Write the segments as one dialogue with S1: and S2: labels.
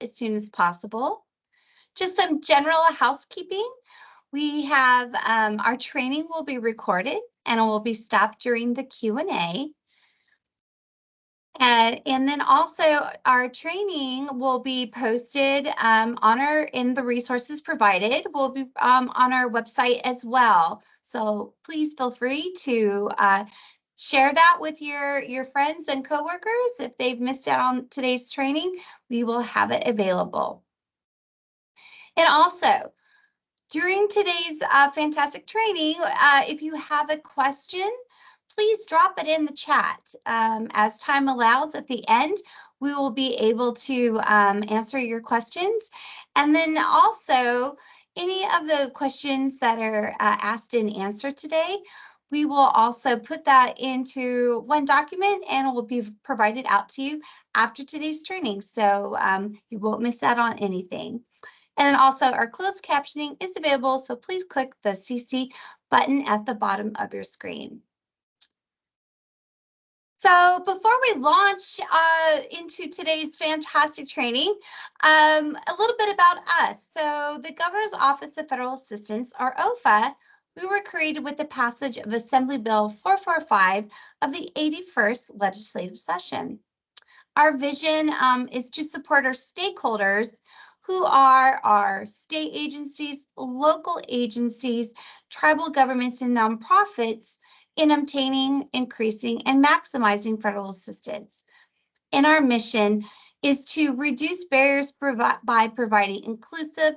S1: as soon as possible. Just some general housekeeping. We have our training will be recorded and it will be stopped during the Q&A. And then also our training will be posted in the resources provided. Will be on our website as well. So please feel free to share that with your friends and coworkers. If they've missed out on today's training, we will have it available. And also, during today's fantastic training, if you have a question, please drop it in the chat. As time allows at the end, we will be able to answer your questions. And then also, any of the questions that are asked and answered today, we will also put that into one document and it will be provided out to you after today's training. So you won't miss out on anything. And then also our closed captioning is available, so please click the CC button at the bottom of your screen. So before we launch into today's fantastic training, a little bit about us. So the Governor's Office of Federal Assistance, or OFA, we were created with the passage of Assembly Bill 445 of the 81st legislative session. Our vision is to support our stakeholders, who are our state agencies, local agencies, tribal governments, and nonprofits in obtaining, increasing, and maximizing federal assistance. And our mission is to reduce barriers by providing inclusive,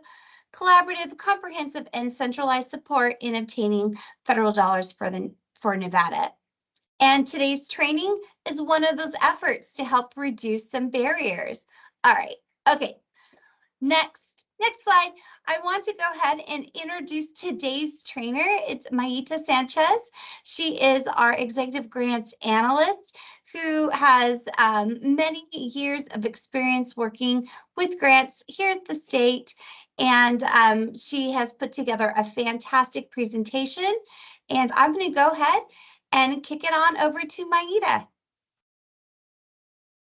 S1: collaborative, comprehensive, and centralized support in obtaining federal dollars for Nevada. And today's training is one of those efforts to help reduce some barriers. All right, okay. Next slide. I want to go ahead and introduce today's trainer. It's Mayita Sanchez. She is our Executive Grants Analyst who has many years of experience working with grants here at the state. And she has put together a fantastic presentation. And I'm going to go ahead and kick it on over to Mayita.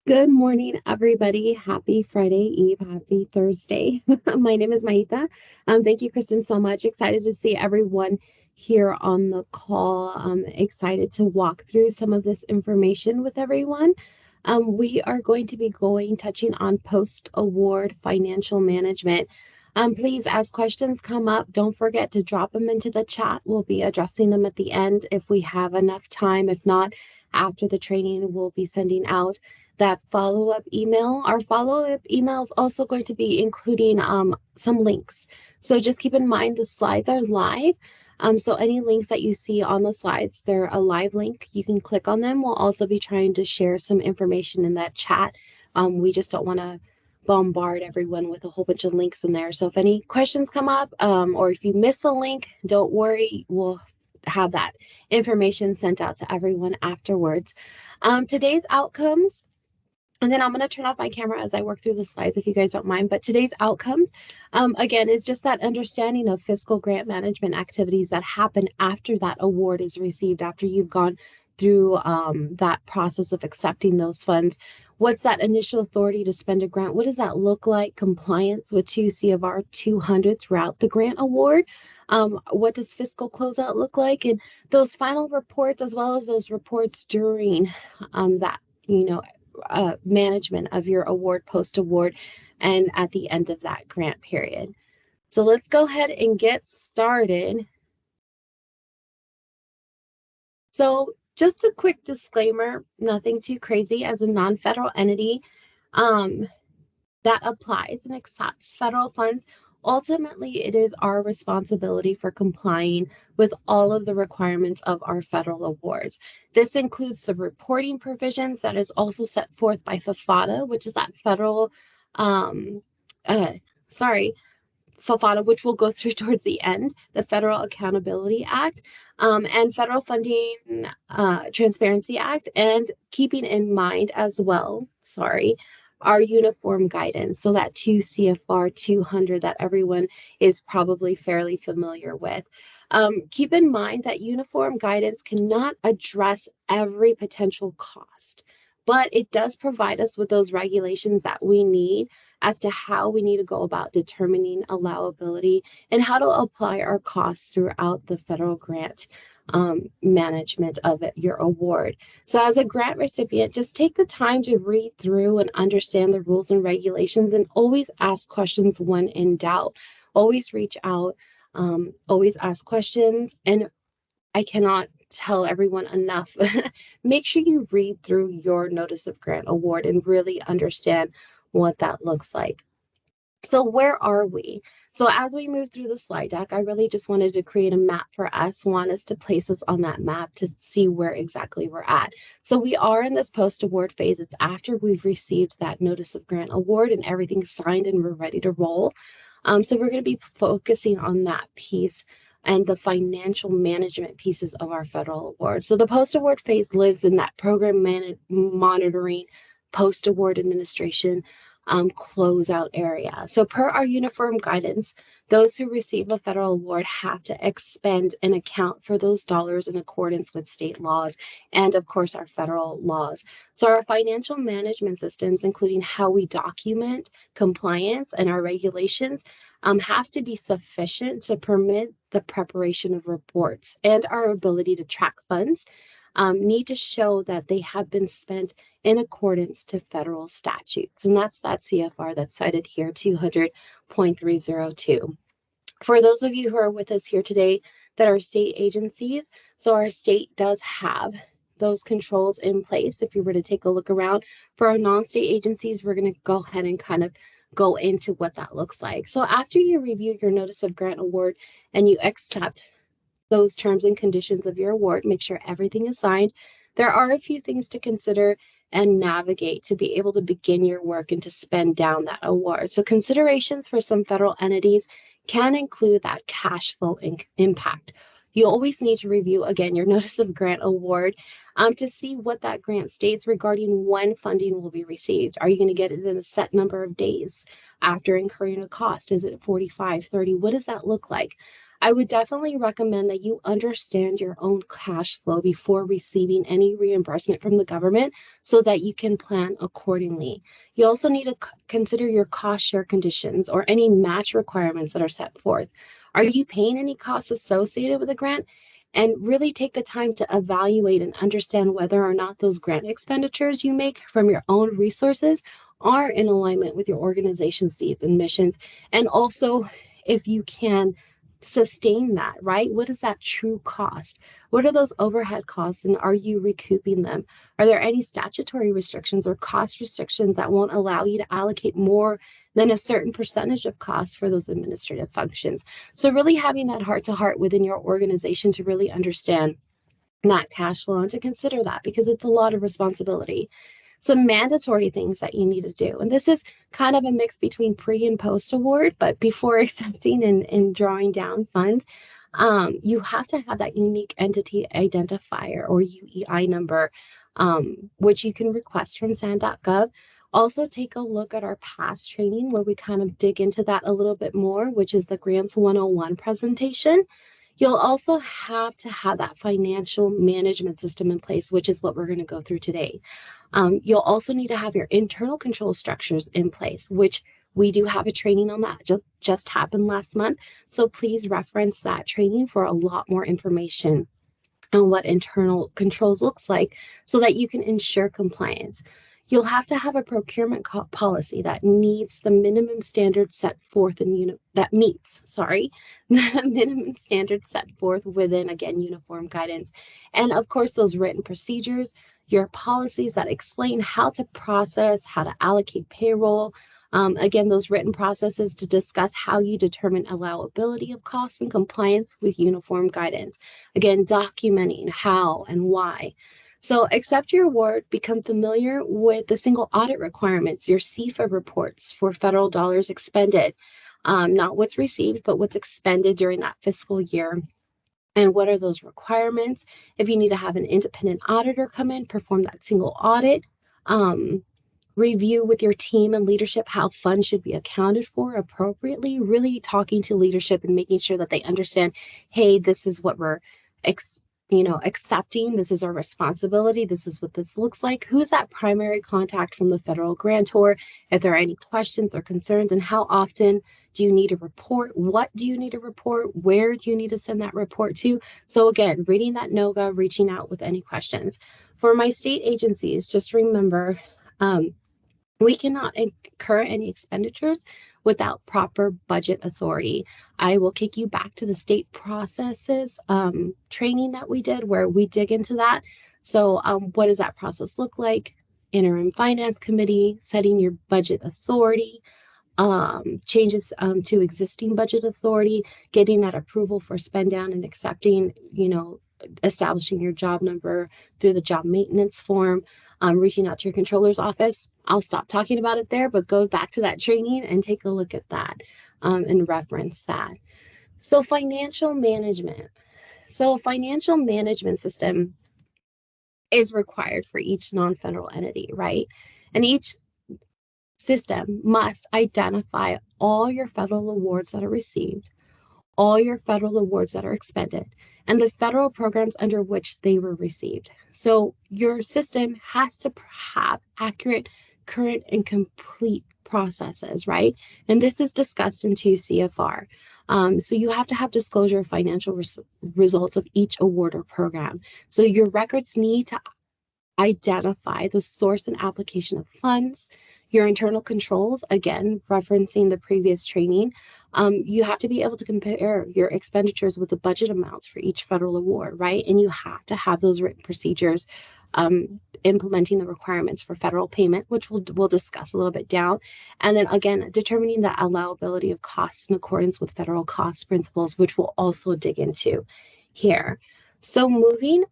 S2: Good morning, everybody. Happy Friday Eve. Happy Thursday. My name is Mayita. Thank you, Kristen, so much. Excited to see everyone here on the call. I'm excited to walk through some of this information with everyone. We are going to be touching on post-award financial management. Please, as questions come up, don't forget to drop them into the chat. We'll be addressing them at the end if we have enough time. If not, after the training, we'll be sending out that follow-up email. Our follow-up email is also going to be including some links. So just keep in mind the slides are live. So any links that you see on the slides, they're a live link. You can click on them. We'll also be trying to share some information in that chat. We just don't want to bombard everyone with a whole bunch of links in there. So if any questions come up or if you miss a link, don't worry. We'll have that information sent out to everyone afterwards. Today's outcomes, and then I'm going to turn off my camera as I work through the slides if you guys don't mind. But today's outcomes, again, is just that understanding of fiscal grant management activities that happen after that award is received, after you've gone through that process of accepting those funds. What's that initial authority to spend a grant? What does that look like? Compliance with 2 CFR 200 throughout the grant award. What does fiscal closeout look like? And those final reports, as well as those reports during that, management of your award, post-award, and at the end of that grant period. So let's go ahead and get started. So just a quick disclaimer, nothing too crazy. As a non-federal entity that applies and accepts federal funds, ultimately it is our responsibility for complying with all of the requirements of our federal awards. This includes the reporting provisions that is also set forth by FFATA, which is that federal, FFATA, which we'll go through towards the end, the Federal Accountability Act, and Federal Funding Transparency Act, and keeping in mind as well, our uniform guidance. So that 2 CFR 200 that everyone is probably fairly familiar with. Keep in mind that uniform guidance cannot address every potential cost but it does provide us with those regulations that we need as to how we need to go about determining allowability and how to apply our costs throughout the federal grant management of it, your award. So, as a grant recipient, just take the time to read through and understand the rules and regulations and always ask questions when in doubt. Always reach out, always ask questions, and I cannot tell everyone enough. Make sure you read through your notice of grant award and really understand what that looks like. So where are we? So as we move through the slide deck, I really just wanted to create a map for us, want us to place us on that map to see where exactly we're at. So we are in this post-award phase. It's after we've received that notice of grant award and everything's signed and we're ready to roll. So we're going to be focusing on that piece and the financial management pieces of our federal award. So the post-award phase lives in that program monitoring, post-award administration, closeout area. So per our uniform guidance, those who receive a federal award have to expend and account for those dollars in accordance with state laws and, of course, our federal laws. So our financial management systems, including how we document compliance and our regulations, have to be sufficient to permit the preparation of reports, and our ability to track funds need to show that they have been spent in accordance to federal statutes. And that's that CFR that's cited here, 200.302. For those of you who are with us here today that are state agencies, so our state does have those controls in place. If you were to take a look around for our non-state agencies, we're going to go ahead and kind of go into what that looks like. So after you review your notice of grant award and you accept those terms and conditions of your award, make sure everything is signed. There are a few things to consider and navigate to be able to begin your work and to spend down that award. So considerations for some federal entities can include that cash flow impact. You always need to review again your notice of grant award to see what that grant states regarding when funding will be received. Are you going to get it in a set number of days after incurring a cost? Is it 45, 30? What does that look like? I would definitely recommend that you understand your own cash flow before receiving any reimbursement from the government so that you can plan accordingly. You also need to consider your cost share conditions or any match requirements that are set forth. Are you paying any costs associated with the grant? And really take the time to evaluate and understand whether or not those grant expenditures you make from your own resources are in alignment with your organization's needs and missions. And also, if you can sustain that, right? What is that true cost? What are those overhead costs and are you recouping them? Are there any statutory restrictions or cost restrictions that won't allow you to allocate more than a certain percentage of costs for those administrative functions? So really having that heart to heart within your organization to really understand that cash flow and to consider that because it's a lot of responsibility. Some mandatory things that you need to do. And this is kind of a mix between pre and post award, but before accepting and drawing down funds, you have to have that unique entity identifier or UEI number, which you can request from SAN.gov. Also, take a look at our past training where we kind of dig into that a little bit more, which is the Grants 101 presentation. You'll also have to have that financial management system in place, which is what we're going to go through today. You'll also need to have your internal control structures in place, which we do have a training on that just happened last month. So please reference that training for a lot more information on what internal controls looks like so that you can ensure compliance. You'll have to have a procurement policy that needs the minimum standards set forth in that meets, sorry, the minimum standards set forth within, again, uniform guidance. And of course, those written procedures, your policies that explain how to process, how to allocate payroll, again, those written processes to discuss how you determine allowability of costs and compliance with uniform guidance. Again, documenting how and why. So accept your award, become familiar with the single audit requirements, your CFA reports for federal dollars expended, not what's received, but what's expended during that fiscal year. And what are those requirements? If you need to have an independent auditor come in, perform that single audit, review with your team and leadership how funds should be accounted for appropriately, really talking to leadership and making sure that they understand, hey, this is what we're accepting this is our responsibility. This is what this looks like. Who's that primary contact from the federal grantor? If there are any questions or concerns, and how often do you need a report? What do you need a report? Where do you need to send that report to? So again, reading that NOGA, reaching out with any questions. For my state agencies, just remember, we cannot incur any expenditures without proper budget authority. I will kick you back to the state processes training that we did where we dig into that. So, what does that process look like? Interim Finance Committee, setting your budget authority, changes to existing budget authority, getting that approval for spend down and accepting, establishing your job number through the job maintenance form, reaching out to your controller's office. I'll stop talking about it there, but go back to that training and take a look at that and reference that. So financial management. So a financial management system is required for each non-federal entity, right? And each system must identify all your federal awards that are received, all your federal awards that are expended, and the federal programs under which they were received. So your system has to have accurate, current, and complete processes, right? And this is discussed in 2 CFR. So you have to have disclosure of financial results of each award or program. So your records need to identify the source and application of funds, your internal controls, again, referencing the previous training. You have to be able to compare your expenditures with the budget amounts for each federal award, right? And you have to have those written procedures implementing the requirements for federal payment, which we'll discuss a little bit down. And then again, determining the allowability of costs in accordance with federal cost principles, which we'll also dig into here. So moving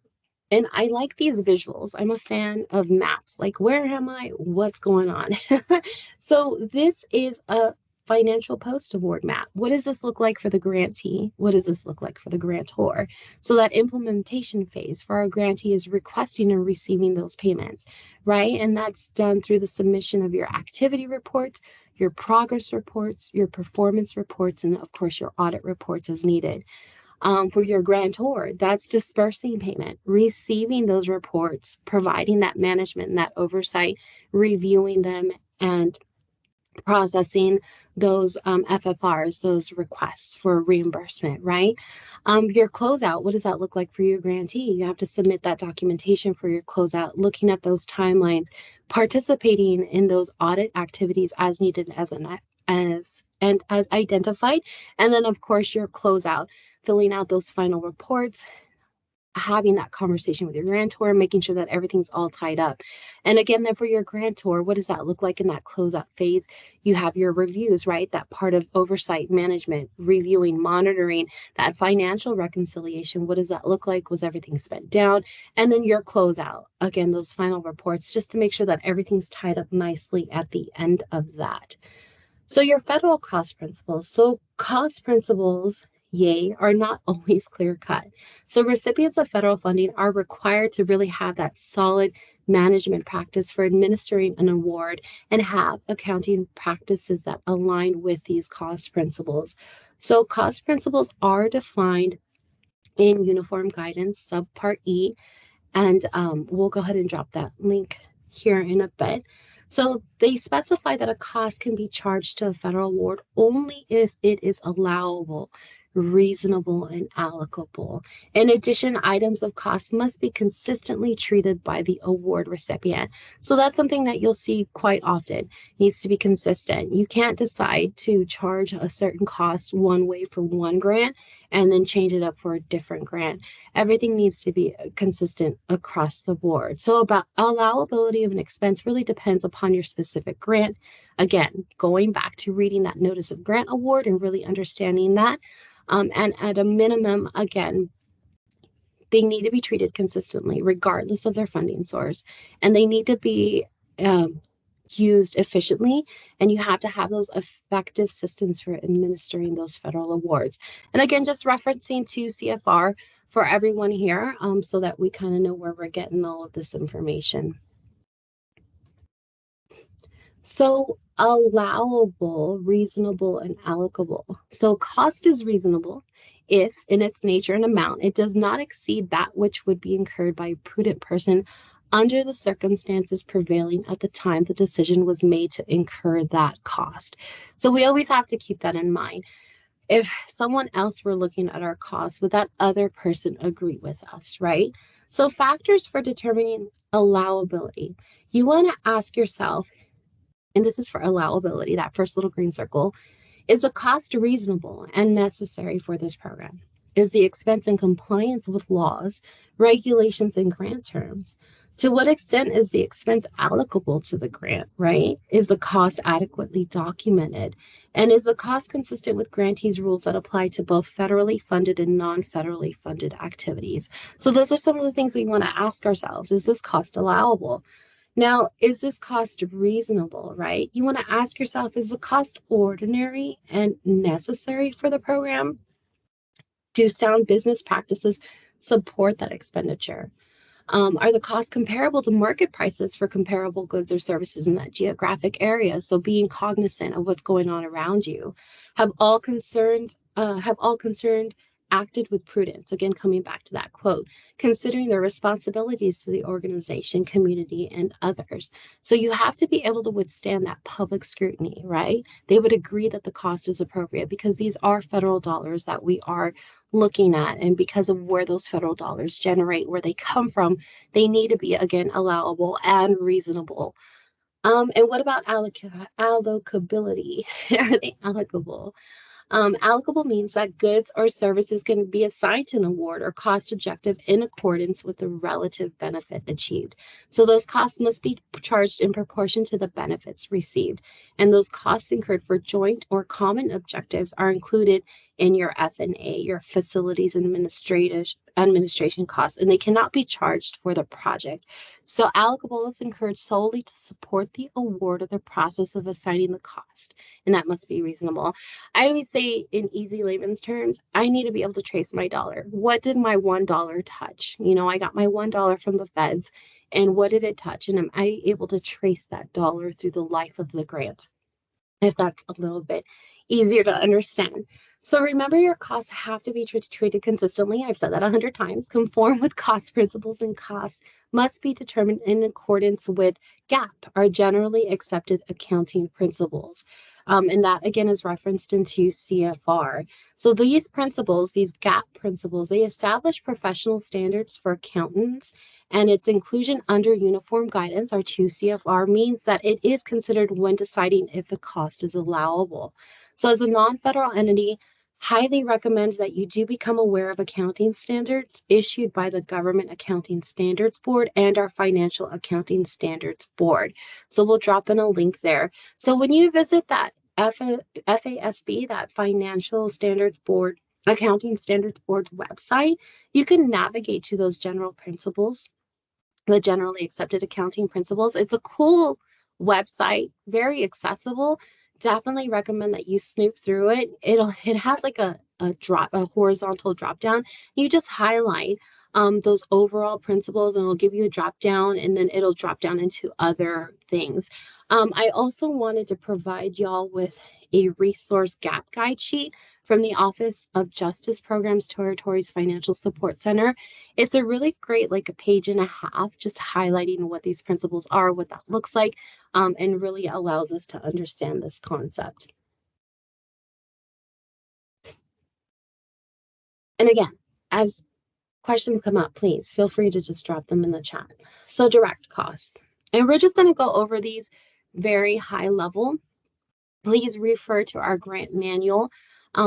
S2: and I like these visuals. I'm a fan of maps. Like, where am I? What's going on? So this is a financial post award map. What does this look like for the grantee? What does this look like for the grantor? So that implementation phase for our grantee is requesting and receiving those payments, right? And that's done through the submission of your activity reports, your progress reports, your performance reports, and of course your audit reports as needed. For your grantor, that's dispersing payment, receiving those reports, providing that management and that oversight, reviewing them, and processing those FFRs, those requests for reimbursement, right? Your closeout, what does that look like for your grantee? You have to submit that documentation for your closeout, looking at those timelines, participating in those audit activities as needed as identified. And then of course your closeout, filling out those final reports, having that conversation with your grantor, making sure that everything's all tied up. And again, then for your grantor, what does that look like in that closeout phase? You have your reviews, right? That part of oversight management, reviewing, monitoring, that financial reconciliation. What does that look like? Was everything spent down? And then your closeout, again, those final reports, just to make sure that everything's tied up nicely at the end of that. So your federal cost principles. So cost principles, yay, are not always clear cut. So recipients of federal funding are required to really have that solid management practice for administering an award and have accounting practices that align with these cost principles. So cost principles are defined in Uniform Guidance Subpart E, and we'll go ahead and drop that link here in a bit. So they specify that a cost can be charged to a federal award only if it is allowable, reasonable, and allocable. In addition, items of cost must be consistently treated by the award recipient. So that's something that you'll see quite often. It needs to be consistent. You can't decide to charge a certain cost one way for one grant and then change it up for a different grant. Everything needs to be consistent across the board. So about allowability of an expense really depends upon your specific grant. Again, going back to reading that notice of grant award and really understanding that. And at a minimum, again, they need to be treated consistently, regardless of their funding source. And they need to be used efficiently, and you have to have those effective systems for administering those federal awards. And again, just referencing to CFR for everyone here so that we kind of know where we're getting all of this information. So allowable, reasonable, and allocable. So cost is reasonable if in its nature and amount it does not exceed that which would be incurred by a prudent person under the circumstances prevailing at the time the decision was made to incur that cost. So we always have to keep that in mind. If someone else were looking at our costs, would that other person agree with us, right? So factors for determining allowability. You want to ask yourself, and this is for allowability, that first little green circle, is the cost reasonable and necessary for this program? Is the expense in compliance with laws, regulations, and grant terms? To what extent is the expense applicable to the grant, right? Is the cost adequately documented? And is the cost consistent with grantees' rules that apply to both federally funded and non-federally funded activities? So those are some of the things we want to ask ourselves. Is this cost allowable? Now, is this cost reasonable, right? You want to ask yourself, is the cost ordinary and necessary for the program? Do sound business practices support that expenditure? Are the costs comparable to market prices for comparable goods or services in that geographic area? So being cognizant of what's going on around you. Have all concerned acted with prudence? Again, coming back to that quote, considering their responsibilities to the organization, community, and others. So you have to be able to withstand that public scrutiny, right? They would agree that the cost is appropriate because these are federal dollars that we are looking at. And because of where those federal dollars generate, where they come from, they need to be, again, allowable and reasonable. And what about allocability? Are they allocable? Allocable means that goods or services can be assigned to an award or cost objective in accordance with the relative benefit achieved. So those costs must be charged in proportion to the benefits received. And those costs incurred for joint or common objectives are included in your F&A, your facilities administration costs, and they cannot be charged for the project. So allocable is incurred solely to support the award of the process of assigning the cost, and that must be reasonable. I always say in easy layman's terms, I need to be able to trace my dollar. What did my $1 touch? You know, I got my $1 from the feds, and what did it touch? And am I able to trace that dollar through the life of the grant? If that's a little bit easier to understand. So remember, your costs have to be treated consistently. I've said that 100 times. Conform with cost principles, and costs must be determined in accordance with GAAP, our generally accepted accounting principles. And that again is referenced into CFR. So these principles, these GAAP principles, they establish professional standards for accountants, and its inclusion under uniform guidance, our 2 CFR, means that it is considered when deciding if the cost is allowable. So as a non-federal entity, highly recommend that you do become aware of accounting standards issued by the Government Accounting Standards Board and our Financial Accounting Standards Board. So we'll drop in a link there. So when you visit that FASB, that Financial Standards Board, Accounting Standards Board website, you can navigate to those general principles, the generally accepted accounting principles. It's a cool website, very accessible. Definitely recommend that you snoop through it. It has like a horizontal drop down. You just highlight those overall principles, and it'll give you a drop down, and then it'll drop down into other things. I also wanted to provide y'all with a resource gap guide sheet from the Office of Justice Programs Territories Financial Support Center. It's a really great, like a page and a half, just highlighting what these principles are, what that looks like, and really allows us to understand this concept. And again, as questions come up, please feel free to just drop them in the chat. So direct costs. And we're just going to go over these very high level. Please refer to our grant manual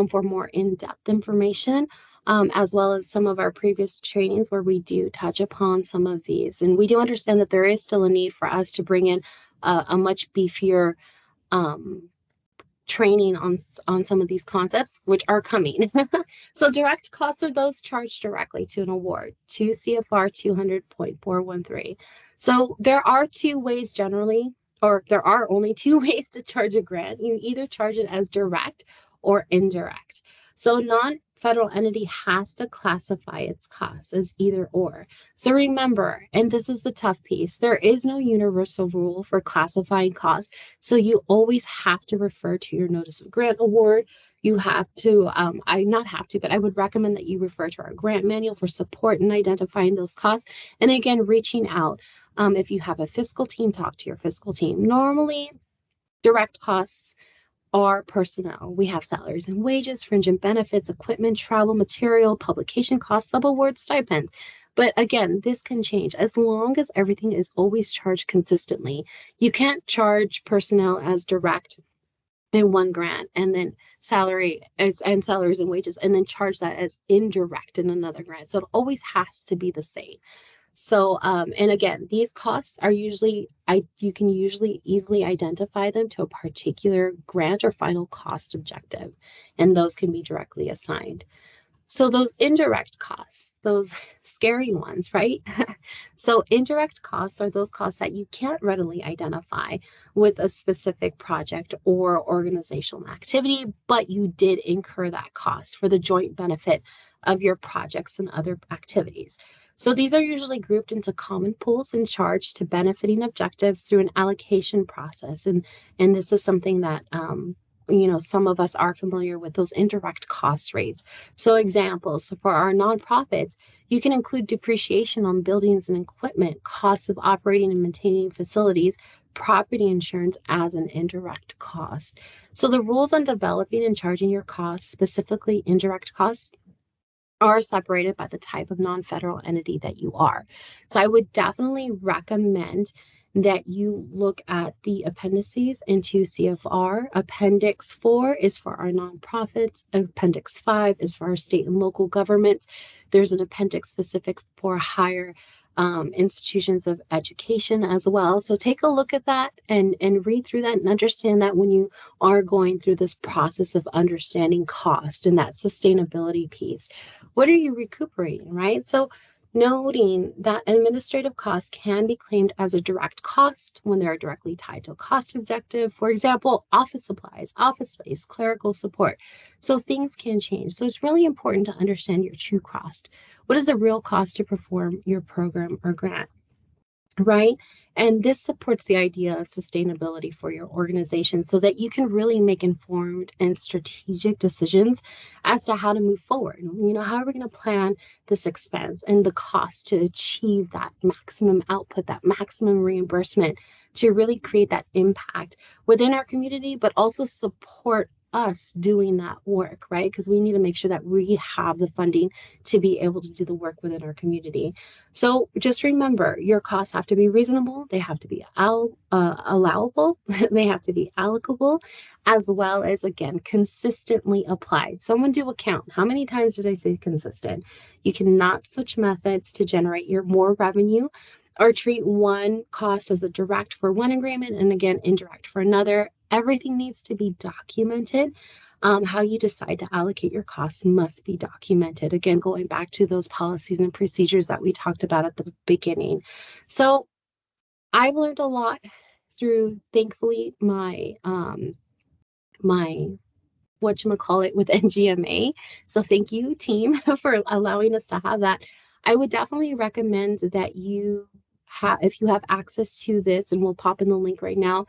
S2: for more in-depth information, as well as some of our previous trainings where we do touch upon some of these. And we do understand that there is still a need for us to bring in a much beefier training on some of these concepts, which are coming. So direct costs are those charged directly to an award, 2 CFR 200.413. So there are two ways generally, or there are only two ways to charge a grant. You either charge it as direct or indirect. So federal entity has to classify its costs as either or. So remember, and this is the tough piece, there is no universal rule for classifying costs. So you always have to refer to your notice of grant award. You have to, I not have to, but I would recommend that you refer to our grant manual for support in identifying those costs. And again, reaching out. If you have a fiscal team, talk to your fiscal team. Normally, direct costs are personnel. We have salaries and wages, fringe and benefits, equipment, travel, material, publication costs, subaward stipends. But again, this can change as long as everything is always charged consistently. You can't charge personnel as direct in one grant and then salaries and wages and then charge that as indirect in another grant. So it always has to be the same. So, and again, these costs are usually, you can usually easily identify them to a particular grant or final cost objective, and those can be directly assigned. So those indirect costs, those scary ones, right? So indirect costs are those costs that you can't readily identify with a specific project or organizational activity, but you did incur that cost for the joint benefit of your projects and other activities. So these are usually grouped into common pools and charged to benefiting objectives through an allocation process. And this is something that some of us are familiar with those indirect cost rates. So examples for our nonprofits, you can include depreciation on buildings and equipment, costs of operating and maintaining facilities, property insurance as an indirect cost. So the rules on developing and charging your costs, specifically indirect costs, are separated by the type of non-federal entity that you are. So I would definitely recommend that you look at the appendices into CFR. Appendix 4 is for our nonprofits. Appendix 5 is for our state and local governments. There's an appendix specific for higher institutions of education as well. So take a look at that and read through that and understand that when you are going through this process of understanding cost and that sustainability piece. What are you recuperating, right? So noting that administrative costs can be claimed as a direct cost when they're directly tied to a cost objective. For example, office supplies, office space, clerical support. So things can change. So it's really important to understand your true cost. What is the real cost to perform your program or grant? Right? And this supports the idea of sustainability for your organization so that you can really make informed and strategic decisions as to how to move forward. How are we going to plan this expense and the cost to achieve that maximum output, that maximum reimbursement to really create that impact within our community, but also support us doing that work, right? Because we need to make sure that we have the funding to be able to do the work within our community. So just remember, your costs have to be reasonable. They have to be allowable. They have to be allocable, as well as, again, consistently applied. Someone do a count. How many times did I say consistent? You cannot switch methods to generate your more revenue or treat one cost as a direct for one agreement and, again, indirect for another. Everything needs to be documented. How you decide to allocate your costs must be documented. Again, going back to those policies and procedures that we talked about at the beginning. So I've learned a lot through, thankfully, my whatchamacallit with NGMA. So thank you, team, for allowing us to have that. I would definitely recommend that you have, if you have access to this, and we'll pop in the link right now,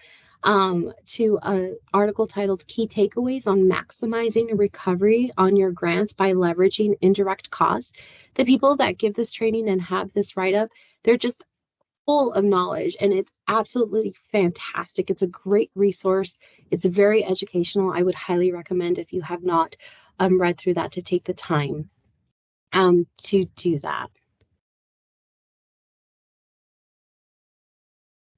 S2: to an article titled Key Takeaways on Maximizing Recovery on Your Grants by Leveraging Indirect Costs. The people that give this training and have this write-up, they're just full of knowledge and it's absolutely fantastic. It's a great resource. It's very educational. I would highly recommend, if you have not read through that, to take the time to do that.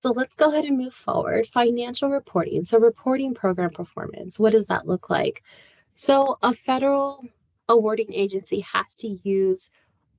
S2: So let's go ahead and move forward. Financial reporting. So reporting program performance. What does that look like? So a federal awarding agency has to use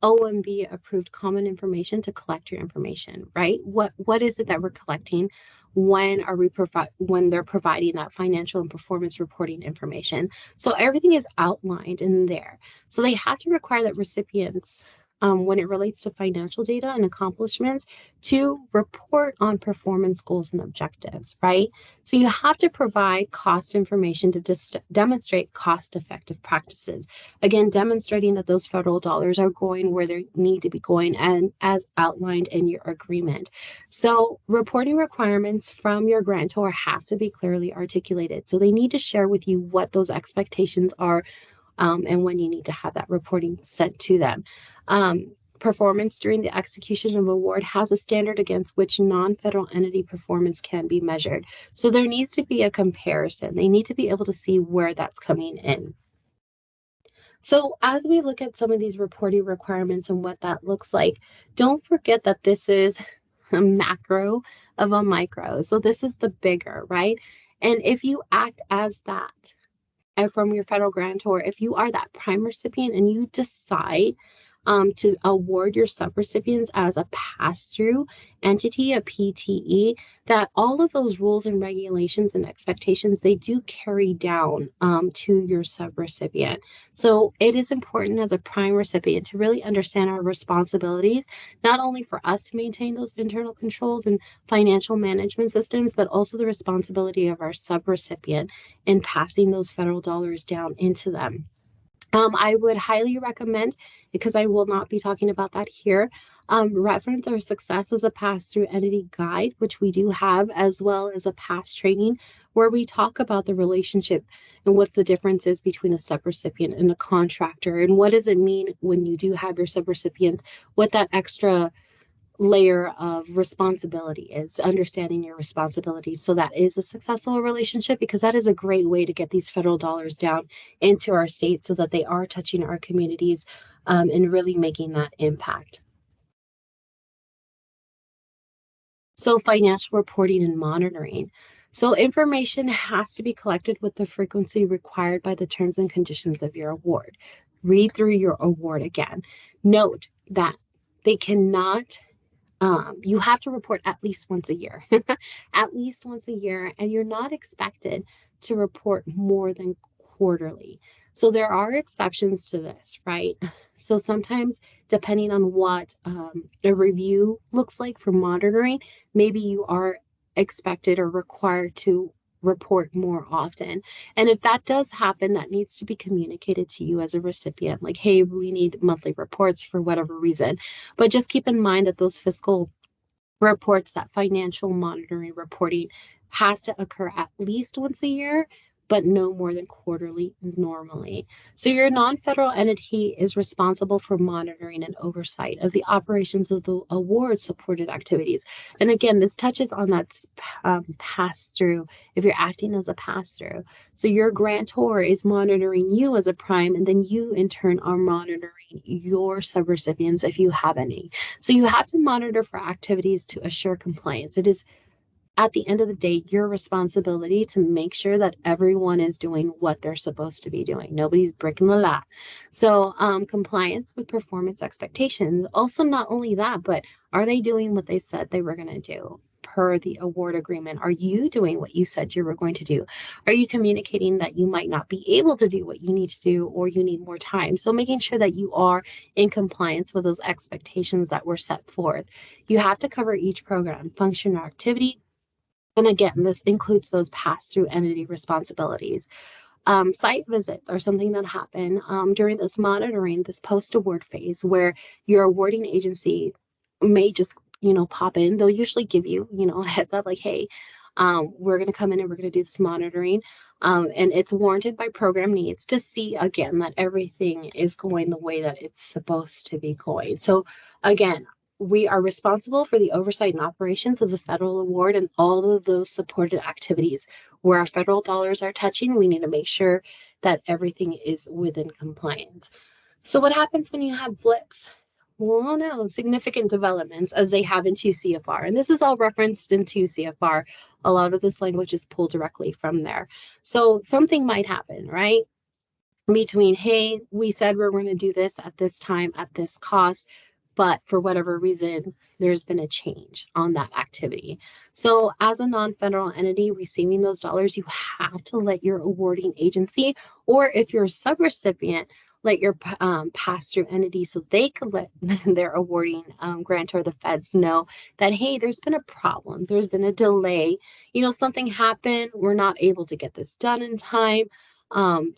S2: OMB approved common information to collect your information, right? What is it that we're collecting? When are we when they're providing that financial and performance reporting information? So everything is outlined in there. So they have to require that recipients when it relates to financial data and accomplishments to report on performance goals and objectives, right? So you have to provide cost information to demonstrate cost-effective practices. Again, demonstrating that those federal dollars are going where they need to be going and as outlined in your agreement. So reporting requirements from your grantor have to be clearly articulated. So they need to share with you what those expectations are, and when you need to have that reporting sent to them. Performance during the execution of award has a standard against which non-federal entity performance can be measured. So there needs to be a comparison. They need to be able to see where that's coming in. So as we look at some of these reporting requirements and what that looks like, don't forget that this is a macro of a micro. So this is the bigger, right? And if you act as that, and from your federal grantor, if you are that prime recipient and you decide to award your subrecipients as a pass-through entity, a PTE, that all of those rules and regulations and expectations, they do carry down to your subrecipient. So it is important as a prime recipient to really understand our responsibilities, not only for us to maintain those internal controls and financial management systems, but also the responsibility of our subrecipient in passing those federal dollars down into them. I would highly recommend, because I will not be talking about that here, reference our success as a pass-through entity guide, which we do have, as well as a past training where we talk about the relationship and what the difference is between a subrecipient and a contractor, and what does it mean when you do have your subrecipients, what that extra layer of responsibility is, understanding your responsibilities. So that is a successful relationship, because that is a great way to get these federal dollars down into our state so that they are touching our communities, and really making that impact. So financial reporting and monitoring. So information has to be collected with the frequency required by the terms and conditions of your award. Read through your award again. Note that they cannot you have to report at least once a year, at least once a year, and you're not expected to report more than quarterly. So there are exceptions to this, right? So sometimes, depending on what a review looks like for monitoring, maybe you are expected or required to report more often. And if that does happen, that needs to be communicated to you as a recipient, like, hey, we need monthly reports for whatever reason. But just keep in mind that those fiscal reports, that financial monitoring reporting, has to occur at least once a year, but no more than quarterly normally. So your non-federal entity is responsible for monitoring and oversight of the operations of the award supported activities. And again, this touches on that pass-through, if you're acting as a pass-through. So your grantor is monitoring you as a prime, and then you in turn are monitoring your subrecipients if you have any. So you have to monitor for activities to assure compliance. It is, at the end of the day, your responsibility to make sure that everyone is doing what they're supposed to be doing. Nobody's breaking the law. So compliance with performance expectations. Also, not only that, but are they doing what they said they were going to do per the award agreement? Are you doing what you said you were going to do? Are you communicating that you might not be able to do what you need to do, or you need more time? So making sure that you are in compliance with those expectations that were set forth. You have to cover each program, function, or activity. And again, this includes those pass-through entity responsibilities. Site visits are something that happen during this monitoring, this post-award phase, where your awarding agency may just, pop in. They'll usually give you, a heads up, like, hey, we're going to come in and we're going to do this monitoring. And it's warranted by program needs to see, again, that everything is going the way that it's supposed to be going. So again, we are responsible for the oversight and operations of the federal award and all of those supported activities. Where our federal dollars are touching, we need to make sure that everything is within compliance. So what happens when you have blips? Well, no, significant developments as they have in 2 CFR. And this is all referenced in 2 CFR. A lot of this language is pulled directly from there. So something might happen, right? Between, hey, we said we're going to do this at this time, at this cost, but for whatever reason, there's been a change on that activity. So as a non-federal entity receiving those dollars, you have to let your awarding agency, or if you're a subrecipient, let your pass-through entity so they can let their awarding grantor, the feds, know that, hey, there's been a problem, there's been a delay, something happened, we're not able to get this done in time. Um,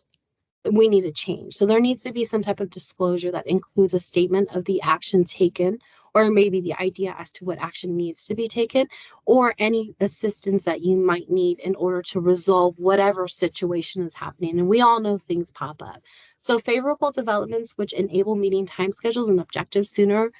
S2: we need a change. So there needs to be some type of disclosure that includes a statement of the action taken, or maybe the idea as to what action needs to be taken, or any assistance that you might need in order to resolve whatever situation is happening. And we all know things pop up. So favorable developments which enable meeting time schedules and objectives sooner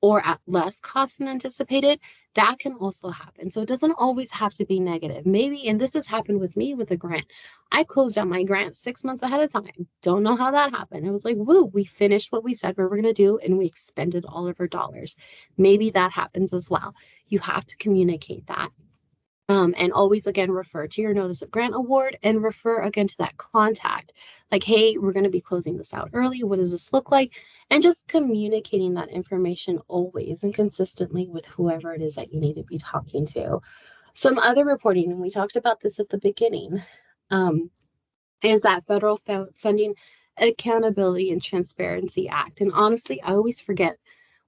S2: or at less cost than anticipated, that can also happen. So it doesn't always have to be negative. Maybe, and this has happened with me with a grant. I closed out my grant 6 months ahead of time. Don't know how that happened. It was like, woo, we finished what we said we were going to do and we expended all of our dollars. Maybe that happens as well. You have to communicate that. And always again refer to your notice of grant award and refer again to that contact. Like, hey, we're going to be closing this out early. What does this look like? And just communicating that information always and consistently with whoever it is that you need to be talking to. Some other reporting, and we talked about this at the beginning, is that Federal Funding Accountability and Transparency Act. And honestly, I always forget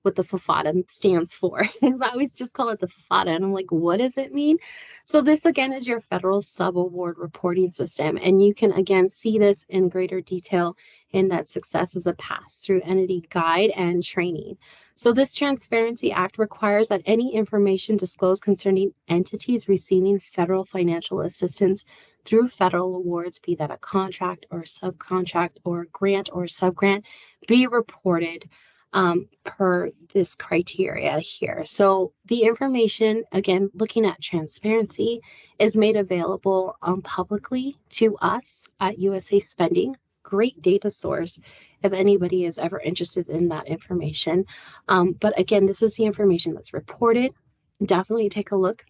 S2: what the FFATA stands for. And I always just call it the FFATA. And I'm like, what does it mean? So this again is your federal subaward reporting system. And you can again see this in greater detail in that Success is a Pass-Through Entity Guide and Training. So this Transparency Act requires that any information disclosed concerning entities receiving federal financial assistance through federal awards, be that a contract or a subcontract or a grant or a subgrant, be reported per this criteria here. So the information, again, looking at transparency, is made available publicly to us at USA Spending. Great data source if anybody is ever interested in that information. But again, this is the information that's reported. Definitely take a look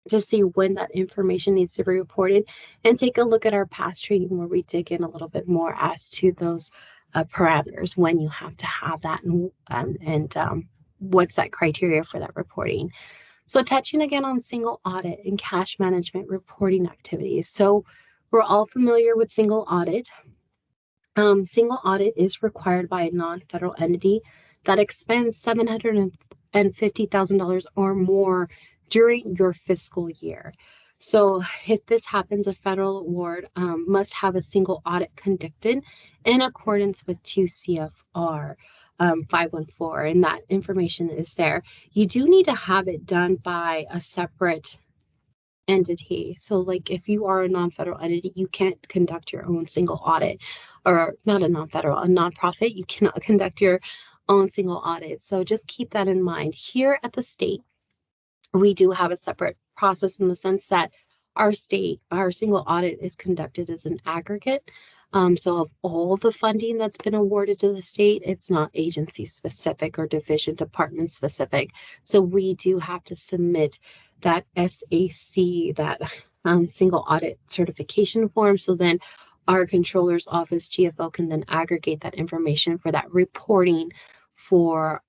S2: to see when that information needs to be reported, and take a look at our past training where we dig in a little bit more as to those parameters when you have to have that, and what's that criteria for that reporting. So touching again on single audit and cash management reporting activities. So we're all familiar with single audit. Single audit is required by a non-federal entity that expends $750,000 or more during your fiscal year. So if this happens, a federal award must have a single audit conducted in accordance with 2 CFR 514, and that information is there. You do need to have it done by a separate entity. So like if you are a non-federal entity, you can't conduct your own single audit, or not a non-federal, a nonprofit, you cannot conduct your own single audit. So just keep that in mind. Here at the state, we do have a separate process in the sense that our single audit is conducted as an aggregate. So of all the funding that's been awarded to the state, it's not agency specific or division department specific. So we do have to submit that SAC, that single audit certification form. So then our controller's office, GFO, can then aggregate that information for that reporting for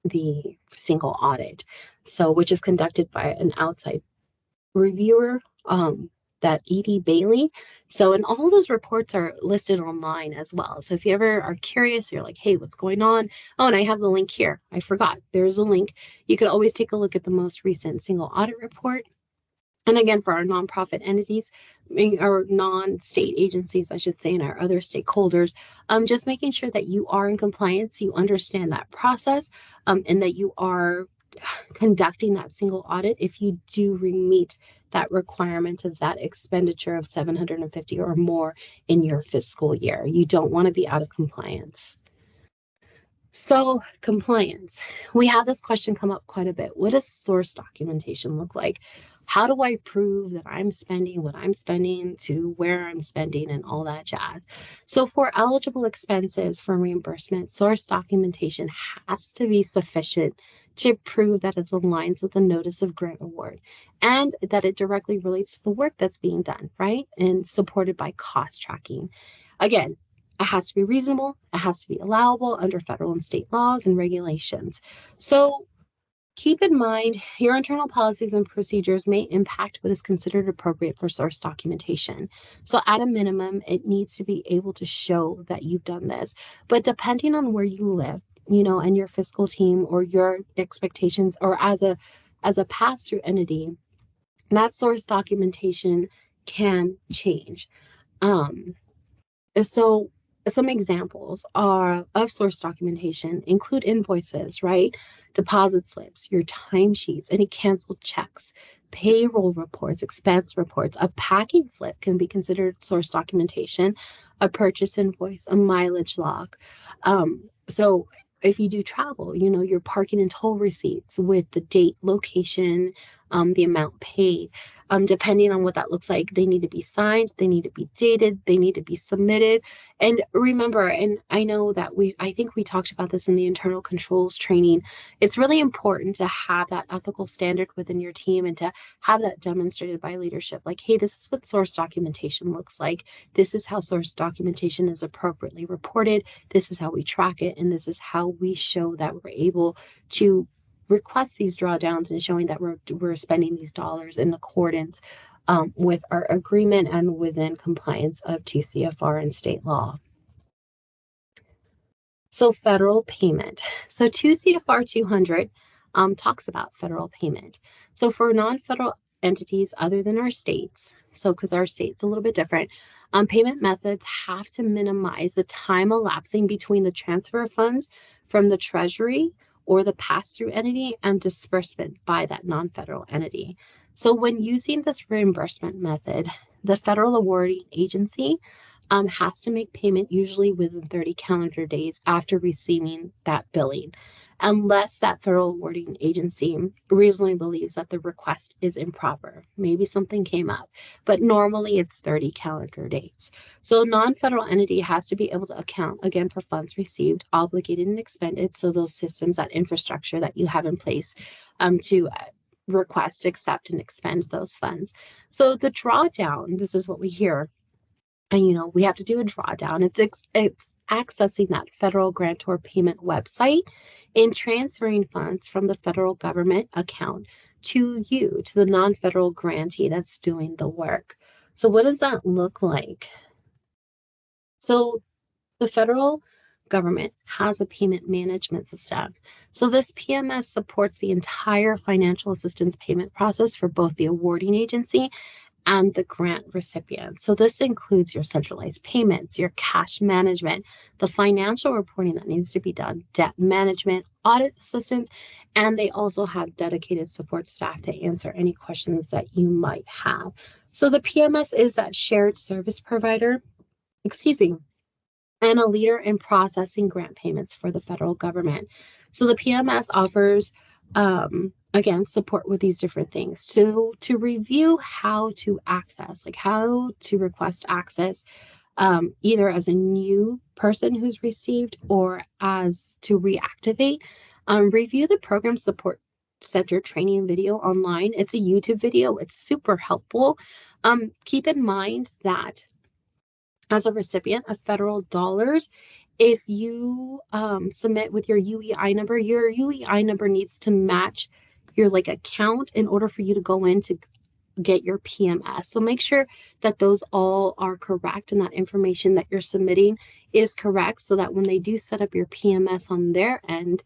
S2: the single audit. So which is conducted by an outside reviewer, that E.D. Bailey. So, and all those reports are listed online as well. So if you ever are curious, you're like, hey, what's going on? Oh, and I have the link here. I forgot. There's a link. You could always take a look at the most recent single audit report. And again, for our nonprofit entities, our non-state agencies, I should say, and our other stakeholders, just making sure that you are in compliance, you understand that process, and that you are conducting that single audit if you do meet that requirement of that expenditure of 750 or more in your fiscal year. You don't want to be out of compliance. So compliance, we have this question come up quite a bit. What does source documentation look like? How do I prove that I'm spending what I'm spending to where I'm spending and all that jazz? So for eligible expenses for reimbursement, source documentation has to be sufficient to prove that it aligns with the notice of grant award and that it directly relates to the work that's being done, right? And supported by cost tracking. Again, it has to be reasonable. It has to be allowable under federal and state laws and regulations. So Keep in mind, your internal policies and procedures may impact what is considered appropriate for source documentation. So at a minimum, it needs to be able to show that you've done this. But depending on where you live, and your fiscal team or your expectations, or as a pass-through entity, that source documentation can change. Um, so some examples are of source documentation include invoices, right? Deposit slips, your timesheets, any canceled checks, payroll reports, expense reports. A packing slip can be considered source documentation, a purchase invoice, a mileage log. So if you do travel, your parking and toll receipts with the date, location, the amount paid. Depending on what that looks like, they need to be signed, they need to be dated, they need to be submitted. And remember, and I know that I think we talked about this in the internal controls training, it's really important to have that ethical standard within your team and to have that demonstrated by leadership. Like, hey, this is what source documentation looks like. This is how source documentation is appropriately reported. This is how we track it. And this is how we show that we're able to request these drawdowns and showing that we're spending these dollars in accordance with our agreement and within compliance of TCFR and state law. So federal payment. So 2 CFR 200 talks about federal payment. So for non-federal entities other than our states, so because our state's a little bit different, payment methods have to minimize the time elapsing between the transfer of funds from the Treasury or the pass-through entity and disbursement by that non-federal entity. So when using this reimbursement method, the federal awarding agency has to make payment usually within 30 calendar days after receiving that billing, unless that federal awarding agency reasonably believes that the request is improper. Maybe something came up, but normally it's 30 calendar days. So non-federal entity has to be able to account, again, for funds received, obligated, and expended. So those systems, that infrastructure that you have in place to request, accept, and expend those funds. So the drawdown, this is what we hear. And we have to do a drawdown. It's accessing that federal grantor payment website and transferring funds from the federal government account to you, to the non-federal grantee that's doing the work. So what does that look like? So the federal government has a payment management system. So this PMS supports the entire financial assistance payment process for both the awarding agency and the grant recipient. So this includes your centralized payments, your cash management, the financial reporting that needs to be done, debt management, audit assistance, and they also have dedicated support staff to answer any questions that you might have. So the PMS is that shared service provider, and a leader in processing grant payments for the federal government. So the PMS offers again, support with these different things to review how to access, like how to request access, either as a new person who's received or as to reactivate. Review the program support center training video online. It's a YouTube video. It's super helpful. Keep in mind that as a recipient of federal dollars, if you submit with your UEI number needs to match your account in order for you to go in to get your PMS. So make sure that those all are correct and that information that you're submitting is correct so that when they do set up your PMS on their end,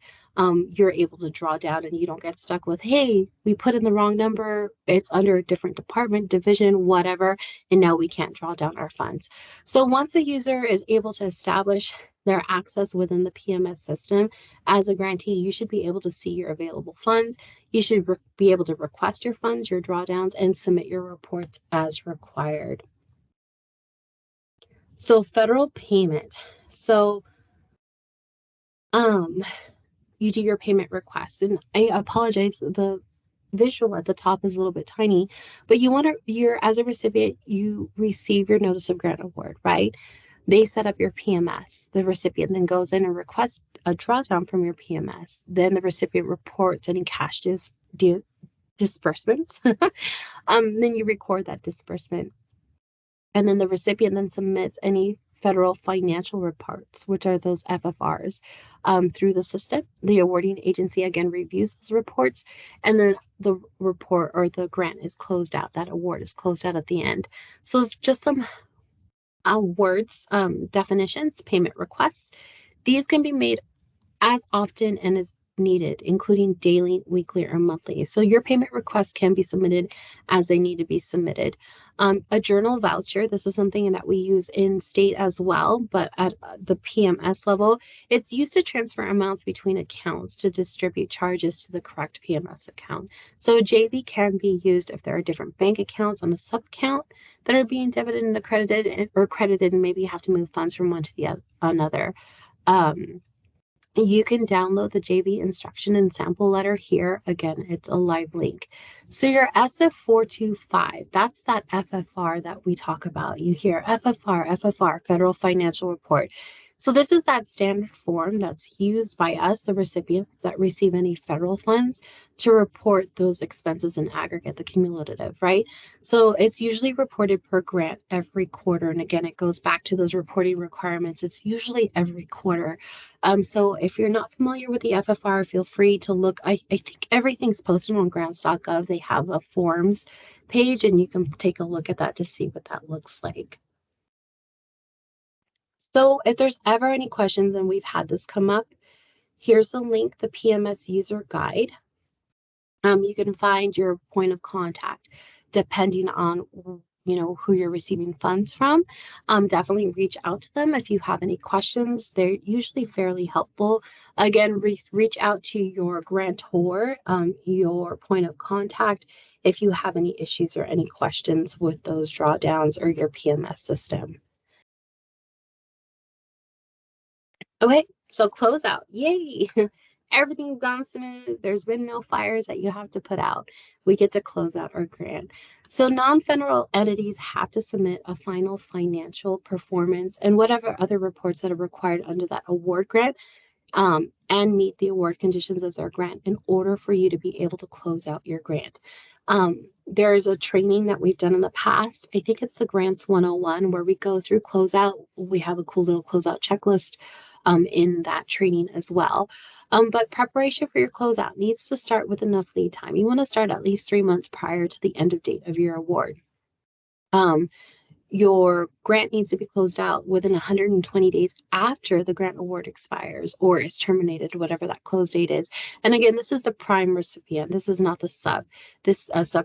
S2: you're able to draw down and you don't get stuck with, hey, we put in the wrong number, it's under a different department, division, whatever, and now we can't draw down our funds. So once a user is able to establish their access within the PMS system, as a grantee, you should be able to see your available funds. You should be able to request your funds, your drawdowns, and submit your reports as required. So federal payment. So you do your payment request. And I apologize, the visual at the top is a little bit tiny, but you're as a recipient, you receive your notice of grant award, right? They set up your PMS. The recipient then goes in and requests a drawdown from your PMS. Then the recipient reports any cash disbursements. Then you record that disbursement. And then the recipient then submits any federal financial reports, which are those FFRs, through the system. The awarding agency again reviews those reports, and then the report or the grant is closed out. That award is closed out at the end. So it's just some words, definitions, payment requests. These can be made as often and as needed, including daily, weekly, or monthly. So your payment requests can be submitted as they need to be submitted. A journal voucher, this is something that we use in state as well, but at the PMS level, it's used to transfer amounts between accounts to distribute charges to the correct PMS account. So a JV can be used if there are different bank accounts on a sub account that are being debited and accredited or credited, and maybe you have to move funds from one to the another. Um, you can download the JV instruction and sample letter here. Again, it's a live link. So your SF425, that's that FFR that we talk about. You hear FFR, Federal Financial Report. So this is that standard form that's used by us, the recipients that receive any federal funds, to report those expenses in aggregate, the cumulative, right? So it's usually reported per grant every quarter. And again, it goes back to those reporting requirements. It's usually every quarter. So if you're not familiar with the FFR, feel free to look. I think everything's posted on grants.gov. They have a forms page, and you can take a look at that to see what that looks like. So if there's ever any questions, and we've had this come up, here's the link, the PMS user guide. You can find your point of contact depending on who you're receiving funds from. Definitely reach out to them if you have any questions. They're usually fairly helpful. Again, reach out to your grantor, your point of contact, if you have any issues or any questions with those drawdowns or your PMS system. Okay, so closeout. Yay! Everything's gone smooth. There's been no fires that you have to put out. We get to close out our grant. So non-federal entities have to submit a final financial performance and whatever other reports that are required under that award grant, and meet the award conditions of their grant in order for you to be able to close out your grant. There is a training that we've done in the past. I think it's the Grants 101 where we go through closeout. We have a cool little closeout checklist in that training as well. But preparation for your closeout needs to start with enough lead time. You want to start at least 3 months prior to the end of date of your award. Your grant needs to be closed out within 120 days after the grant award expires or is terminated, whatever that close date is. And again, this is the prime recipient. This is not the sub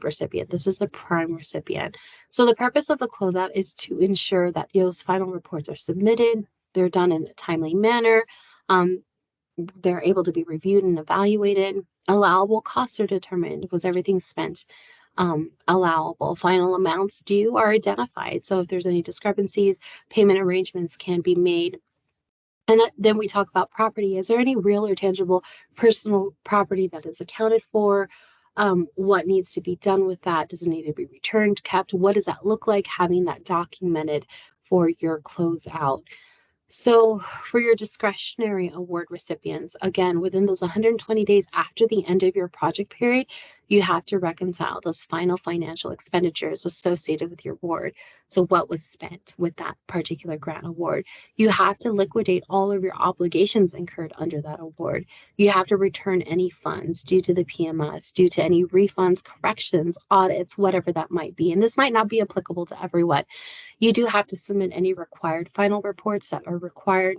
S2: recipient. This is the prime recipient. So the purpose of the closeout is to ensure that those final reports are submitted. They're done in a timely manner. They're able to be reviewed and evaluated. Allowable costs are determined. Was everything spent? Allowable. Final amounts due are identified. So if there's any discrepancies, payment arrangements can be made. And then we talk about property. Is there any real or tangible personal property that is accounted for? What needs to be done with that? Does it need to be returned, kept? What does that look like, having that documented for your closeout? So for your discretionary award recipients, again, within those 120 days after the end of your project period, you have to reconcile those final financial expenditures associated with your award. So what was spent with that particular grant award? You have to liquidate all of your obligations incurred under that award. You have to return any funds due to the PMS, due to any refunds, corrections, audits, whatever that might be. And this might not be applicable to everyone. You do have to submit any required final reports that are required.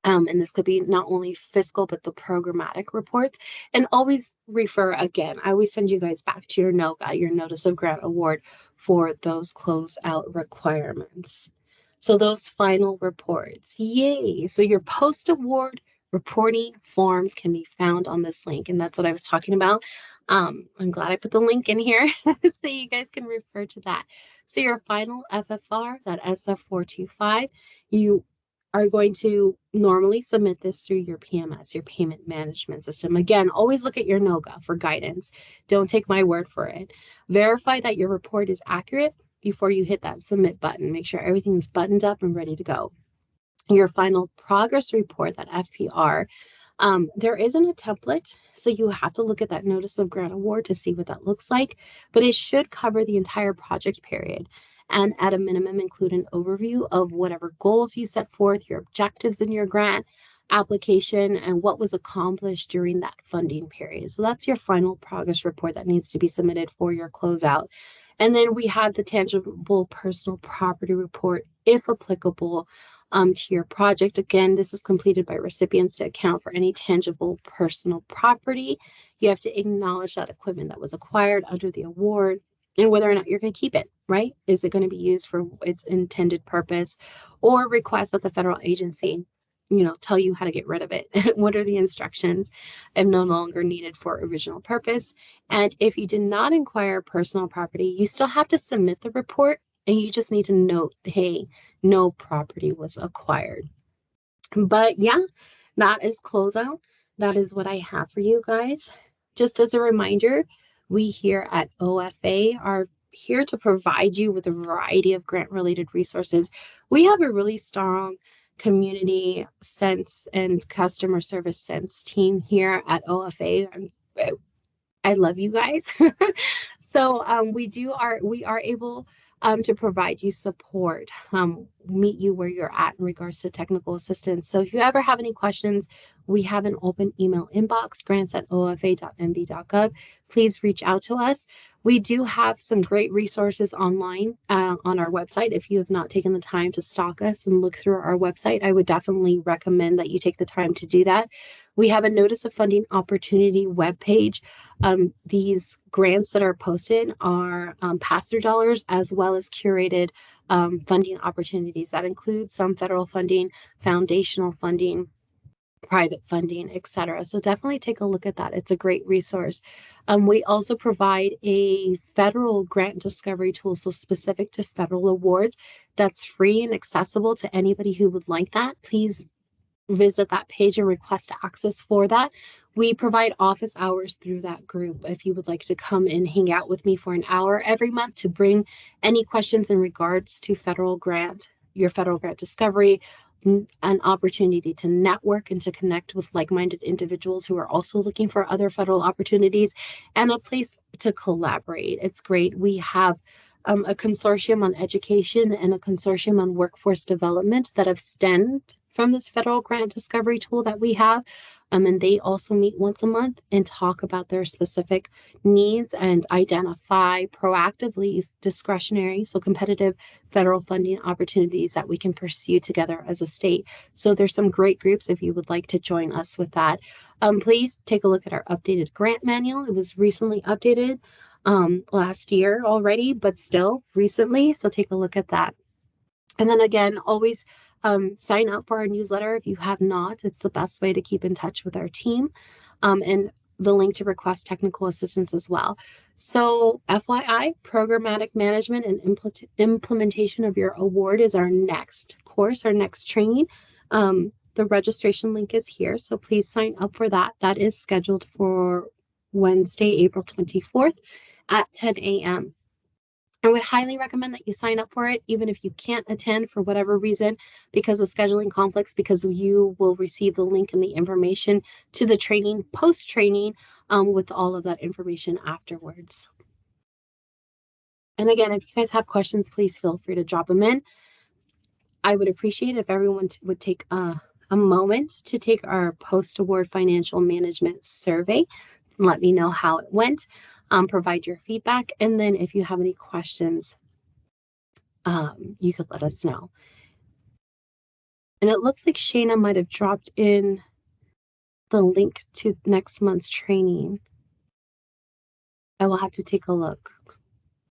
S2: And this could be not only fiscal, but the programmatic reports. And always refer again, I always send you guys back to your NOGA, your Notice of Grant Award, for those closeout requirements. So those final reports, yay. So your post-award reporting forms can be found on this link. And that's what I was talking about. I'm glad I put the link in here so you guys can refer to that. So your final FFR, that SF425, you are going to normally submit this through your PMS, your payment management system. Again, always look at your NOGA for guidance. Don't take my word for it. Verify that your report is accurate before you hit that submit button. Make sure everything's buttoned up and ready to go. Your final progress report, that FPR, There isn't a template, so you have to look at that notice of grant award to see what that looks like, but it should cover the entire project period and at a minimum include an overview of whatever goals you set forth, your objectives in your grant application, and what was accomplished during that funding period. So that's your final progress report that needs to be submitted for your closeout. And then we have the tangible personal property report, if applicable, to your project. Again, this is completed by recipients to account for any tangible personal property. You have to acknowledge that equipment that was acquired under the award and whether or not you're going to keep it, right? Is it going to be used for its intended purpose, or request that the federal agency, tell you how to get rid of it? What are the instructions if no longer needed for original purpose? And if you did not acquire personal property, you still have to submit the report and you just need to note, hey, no property was acquired. But yeah, that is closeout. That is what I have for you guys. Just as a reminder, we here at OFA are here to provide you with a variety of grant related resources. We have a really strong community sense and customer service sense team here at OFA. I love you guys. So we are able to provide you support, meet you where you're at in regards to technical assistance. So if you ever have any questions, we have an open email inbox, grants@ofa.mb.gov. Please reach out to us. We do have some great resources online on our website. If you have not taken the time to stalk us and look through our website, I would definitely recommend that you take the time to do that. We have a notice of funding opportunity webpage. These grants that are posted are pass-through dollars as well as curated funding opportunities. That includes some federal funding, foundational funding, private funding, etc. So definitely take a look at that. It's a great resource. We also provide a federal grant discovery tool, so specific to federal awards, that's free and accessible to anybody who would like that. Please visit that page and request access for that. We provide office hours through that group. If you would like to come and hang out with me for an hour every month to bring any questions in regards to your federal grant discovery, an opportunity to network and to connect with like-minded individuals who are also looking for other federal opportunities, and a place to collaborate. It's great. We have a consortium on education and a consortium on workforce development that have stemmed from this federal grant discovery tool that we have. And they also meet once a month and talk about their specific needs and identify proactively discretionary, so competitive federal funding opportunities that we can pursue together as a state. So there's some great groups if you would like to join us with that. Please take a look at our updated grant manual. It was recently updated last year already, but still recently. So take a look at that. And then again, always sign up for our newsletter if you have not. It's the best way to keep in touch with our team. And the link to request technical assistance as well. So FYI, programmatic management and implementation of your award is our next course, our next training. The registration link is here, so please sign up for that. That is scheduled for Wednesday, April 24th at 10 a.m. I would highly recommend that you sign up for it, even if you can't attend for whatever reason, because of scheduling conflicts, because you will receive the link and the information to the training, post-training, with all of that information afterwards. And again, if you guys have questions, please feel free to drop them in. I would appreciate if everyone would take a moment to take our post-award financial management survey and let me know how it went. Provide your feedback, and then if you have any questions, you could let us know. And it looks like Shayna might have dropped in the link to next month's training. I will have to take a look.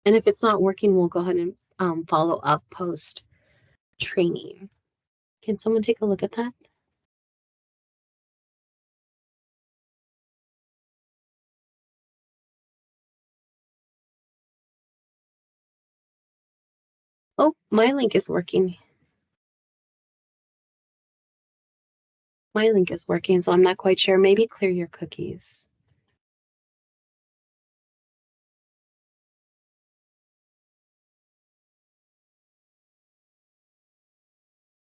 S2: And if it's not working, we'll go ahead and follow up post training. Can someone take a look at that? Oh, my link is working. My link is working, so I'm not quite sure. Maybe clear your cookies.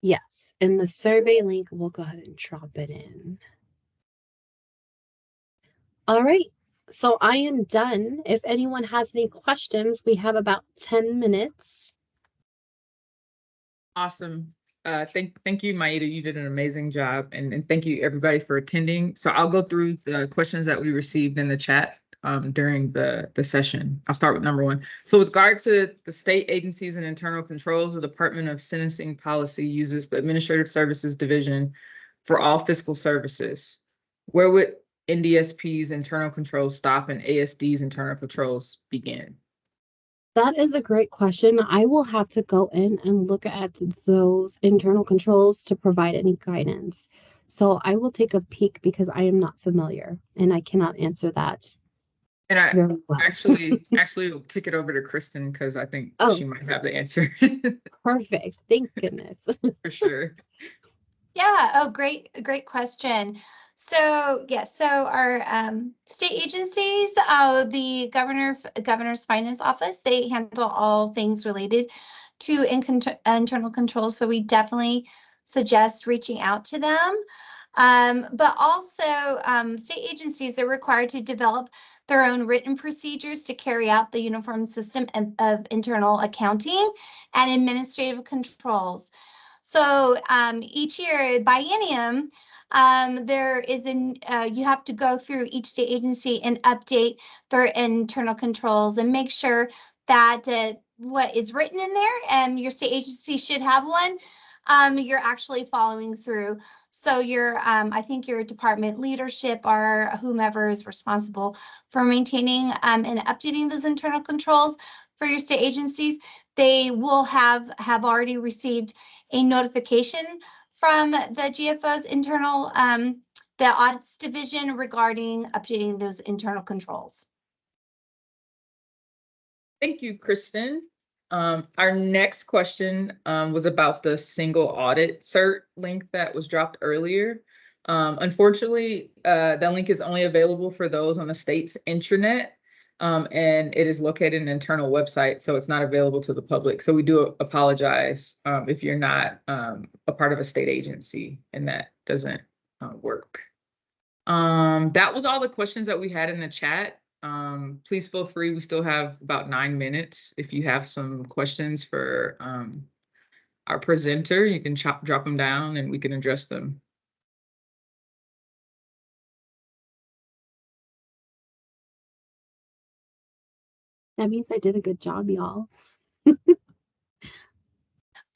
S2: Yes, and the survey link, we'll go ahead and drop it in. All right. So I am done. If anyone has any questions, we have about 10 minutes.
S3: Awesome. Thank you, Maida. You did an amazing job, and thank you everybody for attending. So I'll go through the questions that we received in the chat during the session. I'll start with number one. So with regard to the state agencies and internal controls, the Department of Sentencing Policy uses the Administrative Services Division for all fiscal services. Where would NDSP's internal controls stop and ASD's internal controls begin?
S2: That is a great question. I will have to go in and look at those internal controls to provide any guidance. So I will take a peek because I am not familiar and I cannot answer that
S3: And I
S2: very well.
S3: actually will kick it over to Kristen because I think she
S2: Oh,
S3: might have the answer
S2: perfect. Thank goodness.
S3: for sure.
S1: Yeah. Oh, great question. So, yes, so our state agencies, the governor's finance office, they handle all things related to internal controls. So we definitely suggest reaching out to them. But also, state agencies are required to develop their own written procedures to carry out the uniform system of internal accounting and administrative controls. So each year, biennium, there is you have to go through each state agency and update their internal controls and make sure that what is written in there, and your state agency should have one, you're actually following through. So I think your department leadership or whomever is responsible for maintaining and updating those internal controls for your state agencies, they will have already received a notification from the GFO's internal, the audits division regarding updating those internal controls.
S3: Thank you, Kristen. Our next question was about the single audit cert link that was dropped earlier. Unfortunately, that link is only available for those on the state's intranet, and it is located in an internal website, so it's not available to the public. So we do apologize if you're not a part of a state agency and that doesn't work. That was all the questions that we had in the chat. Please feel free. We still have about 9 minutes. If you have some questions for our presenter, you can drop them down and we can address them.
S2: That means I did a good job, y'all.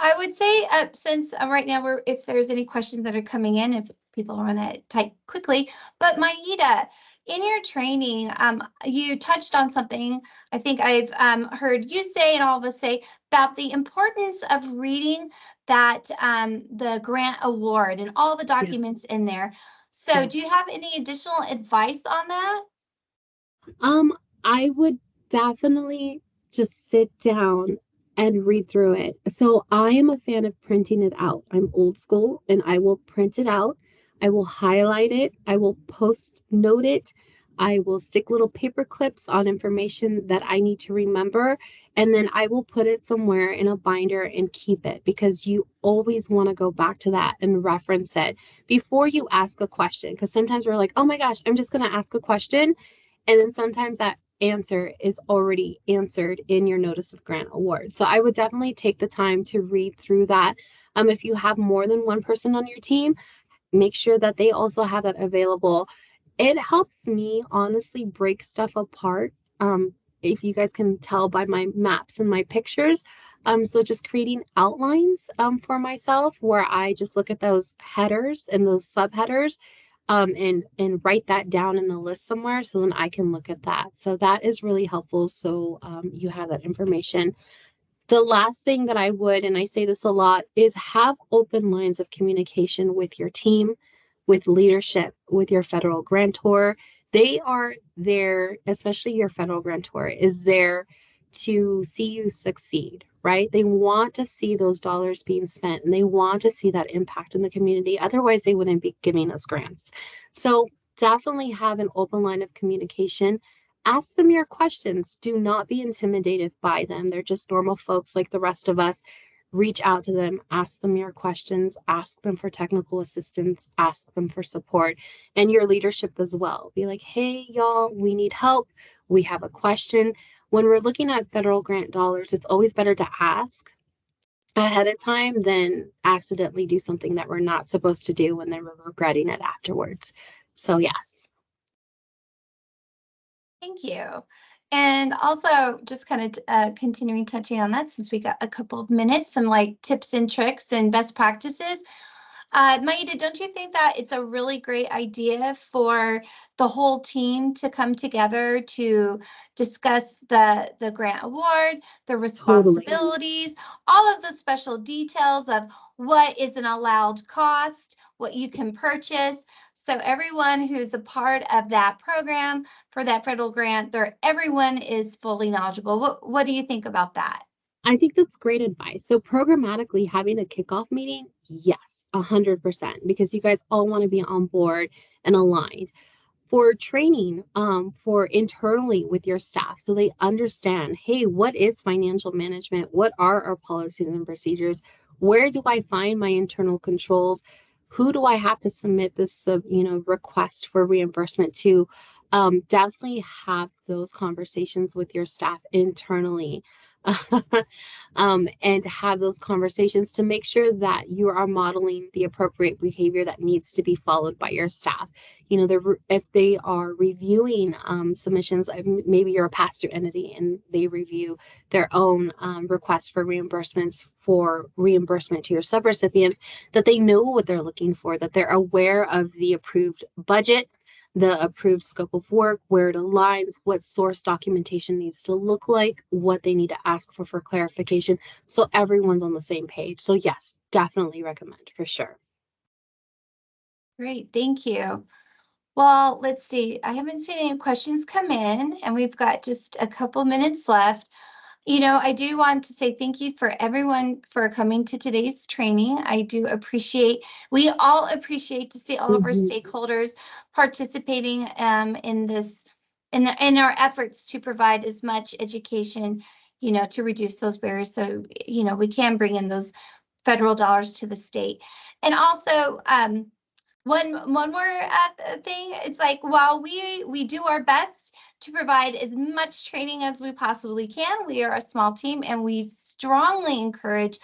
S1: I would say since right now if there's any questions that are coming in, if people want to type quickly, but Maida, in your training, you touched on something I think I've heard you say and all of us say about the importance of reading that the grant award and all the documents
S2: Yes.
S1: in there. So
S2: Yes.
S1: do you have any additional advice on that?
S2: Um, I would definitely just sit down and read through it. So I am a fan of printing it out. I'm old school and I will print it out. I will highlight it. I will post note it. I will stick little paper clips on information that I need to remember. And then I will put it somewhere in a binder and keep it because you always want to go back to that and reference it before you ask a question. Because sometimes we're like, oh my gosh, I'm just going to ask a question. And then sometimes that answer is already answered in your notice of grant award. So I would definitely take the time to read through that. If you have more than one person on your team, make sure that they also have that available. It helps me honestly break stuff apart. If you guys can tell by my maps and my pictures. So just creating outlines for myself where I just look at those headers and those subheaders and write that down in a list somewhere so then I can look at that. So that is really helpful. So you have that information. The last thing that I would, and I say this a lot, is have open lines of communication with your team, with leadership, with your federal grantor. They are there, especially your federal grantor, is there to see you succeed, right? They want to see those dollars being spent and they want to see that impact in the community. Otherwise, they wouldn't be giving us grants. So definitely have an open line of communication. Ask them your questions. Do not be intimidated by them. They're just normal folks like the rest of us. reach out to them, ask them your questions, ask them for technical assistance, ask them for support, and your leadership as well. Be like, hey, y'all, we need help. We have a question. When we're looking at federal grant dollars, it's always better to ask ahead of time than accidentally do something that we're not supposed to do and then we're regretting it afterwards. So, yes.
S1: Thank you. And also, just kind of continuing touching on that, since we got a couple of minutes, some like tips and tricks and best practices. Maida, don't you think that it's a really great idea for the whole team to come together to discuss the grant award, the
S2: Totally.
S1: responsibilities, all of the special details of what is an allowed cost, what you can purchase? So everyone who's a part of that program for that federal grant, everyone is fully knowledgeable. What do you think about that?
S2: I think that's great advice. So, programmatically having a kickoff meeting, yes, 100%, because you guys all want to be on board and aligned. For training, for internally with your staff, so they understand, hey, what is financial management? What are our policies and procedures? Where do I find my internal controls? Who do I have to submit this, request for reimbursement to? Definitely have those conversations with your staff internally. And to have those conversations to make sure that you are modeling the appropriate behavior that needs to be followed by your staff. If they are reviewing submissions, maybe you're a pass-through entity and they review their own requests for reimbursement to your subrecipients, that they know what they're looking for, that they're aware of the approved budget, the approved scope of work, where it aligns, what source documentation needs to look like, what they need to ask for clarification, so everyone's on the same page. So yes, definitely recommend for sure.
S1: Great, thank you. Well, let's see. I haven't seen any questions come in, and we've got just a couple minutes left. I do want to say thank you for everyone for coming to today's training. We all appreciate to see all of our
S2: Mhm.
S1: stakeholders participating in this, in our efforts to provide as much education, to reduce those barriers so, we can bring in those federal dollars to the state. And also, one more thing is, like, while we do our best to provide as much training as we possibly can, we are a small team, and we strongly encourage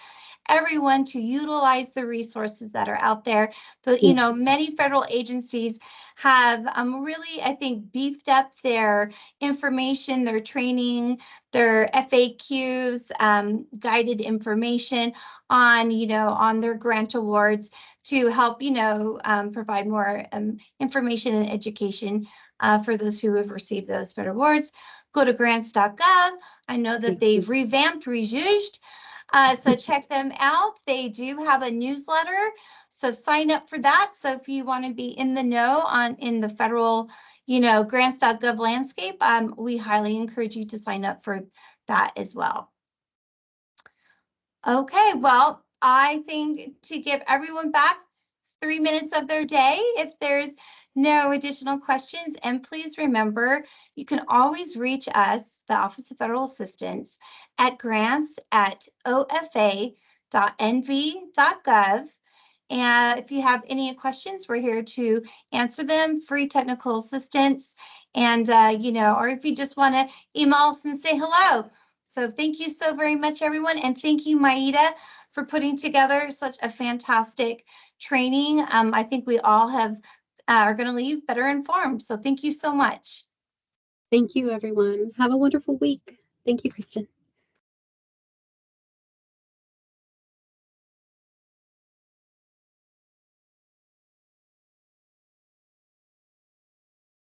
S1: everyone to utilize the resources that are out there.
S2: Yes.
S1: Many federal agencies have really, I think, beefed up their information, their training, their FAQs, guided information on their grant awards to help, provide more information and education for those who have received those federal awards. Go to grants.gov. I know that
S2: Thank you.
S1: they've revamped, rejuged. So check them out. They do have a newsletter, so sign up for that. So if you want to be in the know in the federal, grants.gov landscape, we highly encourage you to sign up for that as well. Okay, well, I think to give everyone back 3 minutes of their day if there's no additional questions. And please remember, you can always reach us, the Office of Federal Assistance, at grants@ofa.nv.gov. And if you have any questions, we're here to answer them, free technical assistance, and, or if you just want to email us and say hello. So thank you so very much, everyone. And thank you, Maida, for putting together such a fantastic training. I think we all are going to leave better informed. So thank you so much.
S2: Thank you, everyone. Have a wonderful week. Thank you, Kristen.